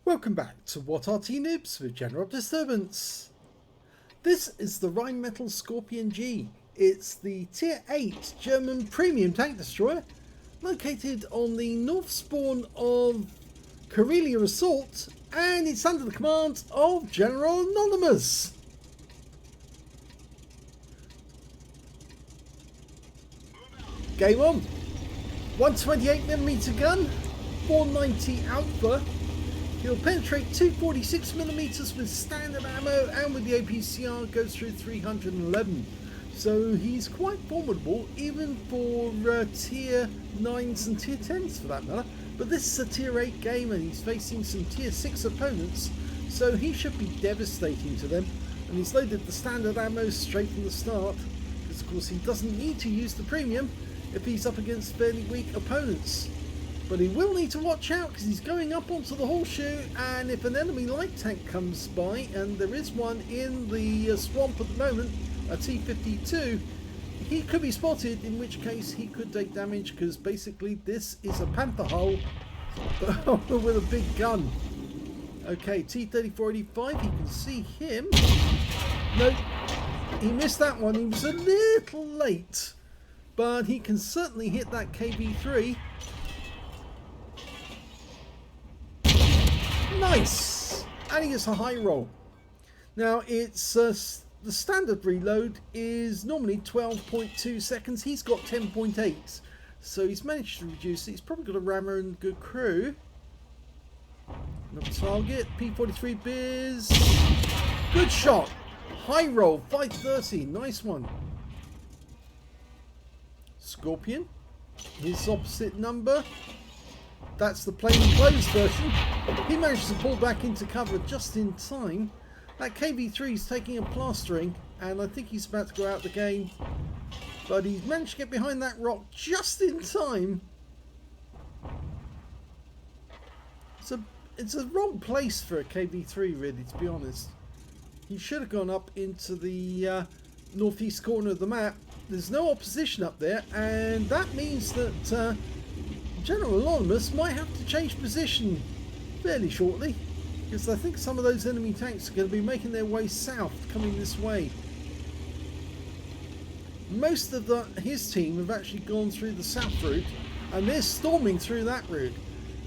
Welcome back to What Arty Noobs with General Disturbance. This is the Rheinmetall Skorpion G. It's the Tier 8 German premium tank destroyer located on the north spawn of Karelia Assault, and it's under the command of General Anonymous. Game on. 128mm gun, 490 Alpha. He'll penetrate 246mm with standard ammo, and with the APCR goes through 311. So he's quite formidable, even for tier 9s and tier 10s for that matter. But this is a tier 8 game and he's facing some tier 6 opponents, so he should be devastating to them. And he's loaded the standard ammo straight from the start, because of course he doesn't need to use the premium if he's up against fairly weak opponents. But he will need to watch out because he's going up onto the horseshoe, and if an enemy light tank comes by, and there is one in the swamp at the moment, a T-52, he could be spotted, in which case he could take damage, because basically this is a panther hull with a big gun. Okay, T-3485, you can see him. Nope, he missed that one. He was a little late, but he can certainly hit that KV3. Nice! And he gets a high roll. Now it's the standard reload is normally 12.2 seconds. He's got 10.8, so he's managed to reduce it. He's probably got a rammer and good crew. Another target, P43 Biz. Good shot. High roll, 530. Nice one. Skorpion. His opposite number. That's the plain clothes version. He manages to pull back into cover just in time. That KV3 is taking a plastering, and I think he's about to go out the game. But he's managed to get behind that rock just in time. It's a wrong place for a KV3, really, to be honest. He should have gone up into the northeast corner of the map. There's no opposition up there, and that means that General Anonymous might have to change position fairly shortly, because I think some of those enemy tanks are going to be making their way south, coming this way. Most of his team have actually gone through the south route, and they're storming through that route.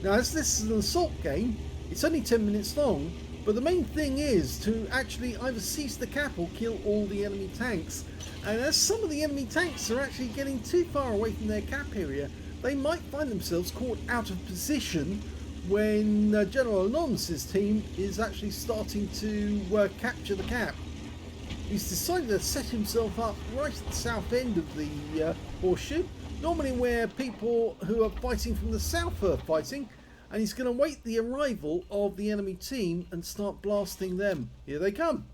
Now, as this is an assault game, it's only 10 minutes long, but the main thing is to actually either seize the cap or kill all the enemy tanks. And as some of the enemy tanks are actually getting too far away from their cap area, they might find themselves caught out of position when General Anonymous's team is actually starting to capture the cap. He's decided to set himself up right at the south end of the horseshoe, normally where people who are fighting from the south are fighting, and he's going to wait the arrival of the enemy team and start blasting them. Here they come.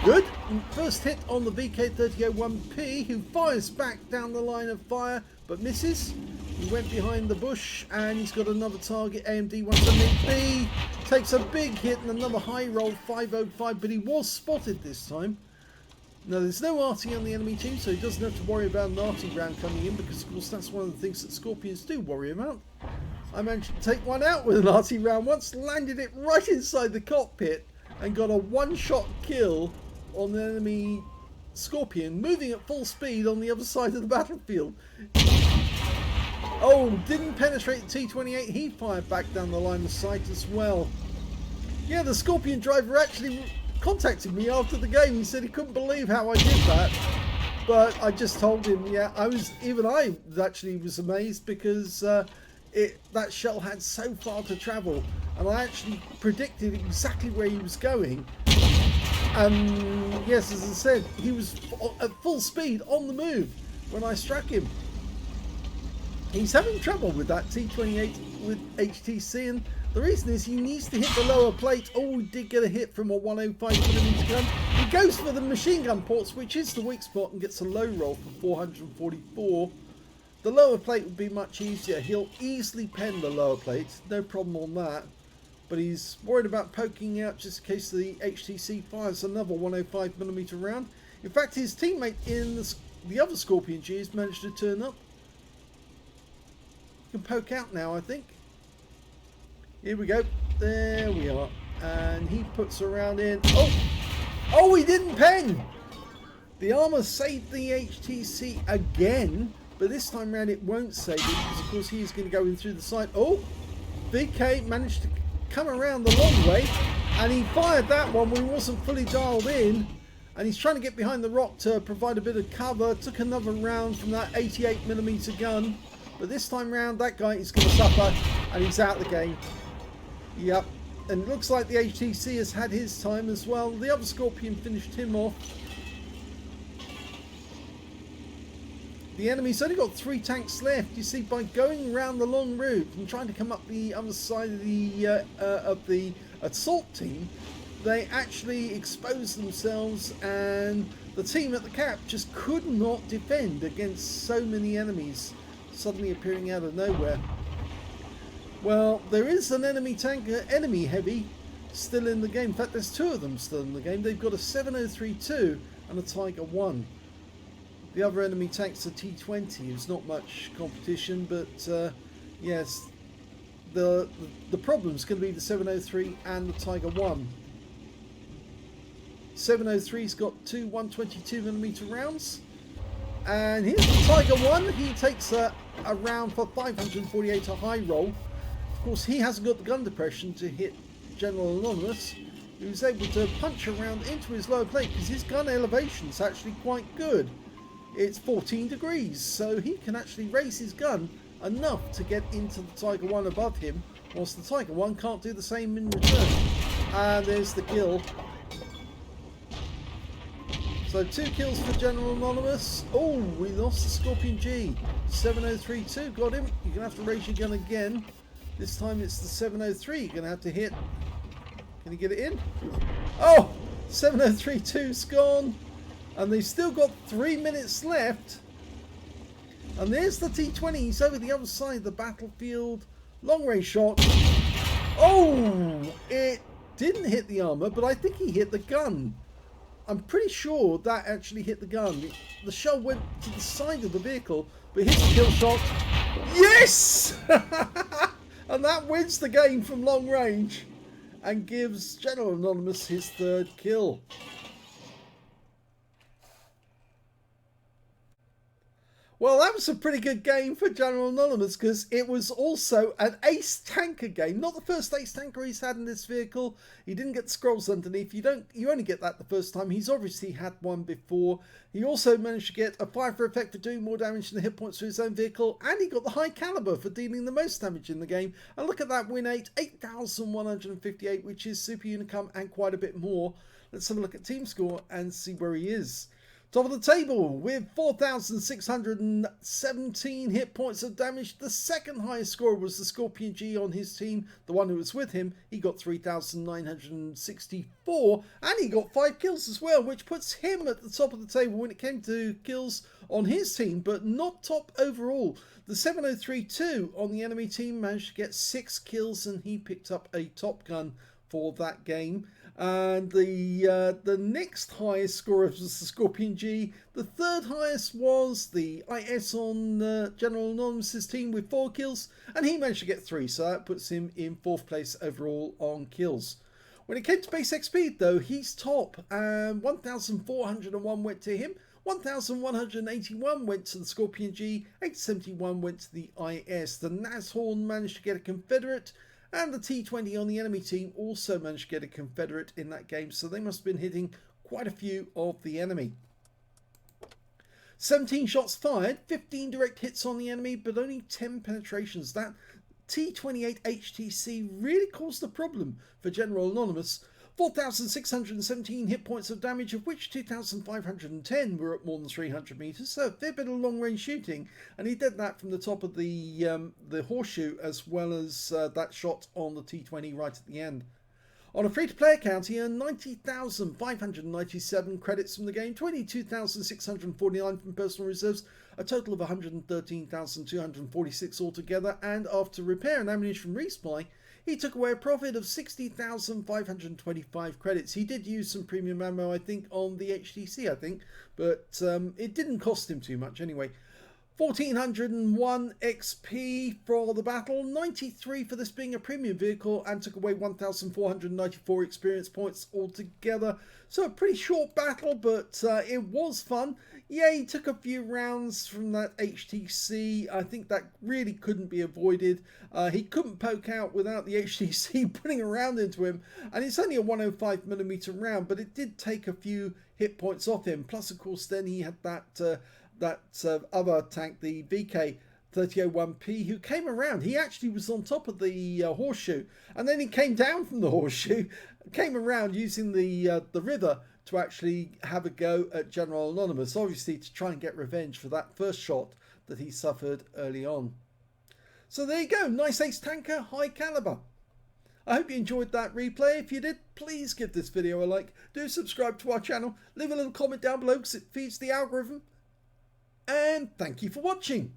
Good. First hit on the VK3001P, who fires back down the line of fire but misses. He went behind the bush, and he's got another target, AMD 178B. Takes a big hit and another high roll, 505, but he was spotted this time. Now, there's no Arty on the enemy team, so he doesn't have to worry about an Arty round coming in, because of course that's one of the things that Scorpions do worry about. I managed to take one out with an Arty round once, landed it right inside the cockpit, and got a one-shot kill on the enemy Skorpion, moving at full speed on the other side of the battlefield. Oh, didn't penetrate the T-28. He fired back down the line of sight as well. Yeah, the Skorpion driver actually contacted me after the game. He said he couldn't believe how I did that. But I just told him, yeah, I was actually was amazed, because that shell had so far to travel, and I actually predicted exactly where he was going. And yes, as I said, he was at full speed on the move when I struck him. He's having trouble with that T-28 with HTC, and the reason is he needs to hit the lower plate. Oh, he did get a hit from a 105mm gun. He goes for the machine gun ports, which is the weak spot, and gets a low roll for 444. The lower plate would be much easier. He'll easily pen the lower plate, no problem on that. But he's worried about poking out just in case the HTC fires another 105mm round. In fact, his teammate in the other Skorpion G has managed to turn up. He can poke out now, I think. Here we go. There we are. And he puts a round in. Oh, he didn't pen. The armor saved the HTC again, but this time around it won't save it because of course he is going to go in through the side. Oh, VK managed to come around the long way, and he fired that one when he wasn't fully dialed in, and he's trying to get behind the rock to provide a bit of cover. Took another round from that 88mm gun, but this time round that guy is going to suffer, and he's out of the game. Yep, and it looks like the HTC has had his time as well. The other Skorpion finished him off. The enemy's only got 3 tanks left. You see, by going around the long route and trying to come up the other side of the assault team, they actually exposed themselves, and the team at the cap just could not defend against so many enemies suddenly appearing out of nowhere. Well, there is an enemy tank, enemy heavy, still in the game. In fact, there's 2 of them still in the game. They've got a 703-2 and a Tiger 1. The other enemy tank's a T20. It's not much competition, but yes, the problem's going to be the 703 and the Tiger 1. 703's got 2 122mm rounds, and here's the Tiger 1. He takes a round for 548, a high roll. Of course, he hasn't got the gun depression to hit General Anonymous, who's able to punch around into his lower plate because his gun elevation's actually quite good. It's 14 degrees, so he can actually raise his gun enough to get into the Tiger 1 above him, whilst the Tiger 1 can't do the same in return. And there's the kill. So 2 kills for General Anonymous. Oh, we lost the Skorpion G. 703-2, got him. You're going to have to raise your gun again. This time it's the 703 you're going to have to hit. Can you get it in? Oh, 703-2's gone. And they've still got 3 minutes left. And there's the T20. He's over the other side of the battlefield. Long range shot. Oh, it didn't hit the armor, but I think he hit the gun. I'm pretty sure that actually hit the gun. The shell went to the side of the vehicle, but hit the kill shot. Yes! And that wins the game from long range and gives General Anonymous his 3rd kill. Well, that was a pretty good game for General Anonymous because it was also an ace tanker game. Not the first ace tanker he's had in this vehicle. He didn't get the scrolls underneath. You only get that the first time. He's obviously had one before. He also managed to get a fire for effect for doing more damage than the hit points for his own vehicle, and he got the high caliber for dealing the most damage in the game. And look at that win rate, 8,158, which is super unicum and quite a bit more. Let's have a look at team score and see where he is. Top of the table with 4,617 hit points of damage. The second highest scorer was the Skorpion G on his team, the one who was with him. He got 3,964 and he got 5 kills as well, which puts him at the top of the table when it came to kills on his team, but not top overall. The 703-2 on the enemy team managed to get 6 kills and he picked up a top gun for that game. And the next highest scorer was the Skorpion G. The third highest was the IS on General Anonymous's team with 4 kills, and he managed to get 3, so that puts him in 4th place overall on kills. When it came to base XP though, he's top, and 1,401 went to him, 1,181 went to the Skorpion G, 871 went to the IS. The Nashorn managed to get a Confederate, and the T20 on the enemy team also managed to get a Confederate in that game, so they must have been hitting quite a few of the enemy. 17 shots fired, 15 direct hits on the enemy, but only 10 penetrations. That T28 HTC really caused a problem for General Anonymous. 4,617 hit points of damage, of which 2,510 were at more than 300 meters, so a fair bit of long-range shooting, and he did that from the top of the horseshoe as well as that shot on the T20 right at the end. On a free-to-play account, he earned 90,597 credits from the game, 22,649 from personal reserves, a total of 113,246 altogether, and after repair and ammunition resupply, he took away a profit of 60,525 credits. He did use some premium ammo, I think, on the HTC, but it didn't cost him too much anyway. 1401 XP for the battle, 93 for this being a premium vehicle, and took away 1494 experience points altogether. So a pretty short battle, but it was fun. Yeah, he took a few rounds from that HTC. I think that really couldn't be avoided. He couldn't poke out without the HTC putting a round into him, and it's only a 105mm round, but it did take a few hit points off him. Plus, of course, then he had that other tank, the VK3001P, who came around. He actually was on top of the horseshoe, and then he came down from the horseshoe, came around using the river to actually have a go at General Anonymous, obviously to try and get revenge for that first shot that he suffered early on. So there you go, nice ace tanker, high caliber. I hope you enjoyed that replay. If you did, please give this video a like. Do subscribe to our channel. Leave a little comment down below because it feeds the algorithm. And thank you for watching.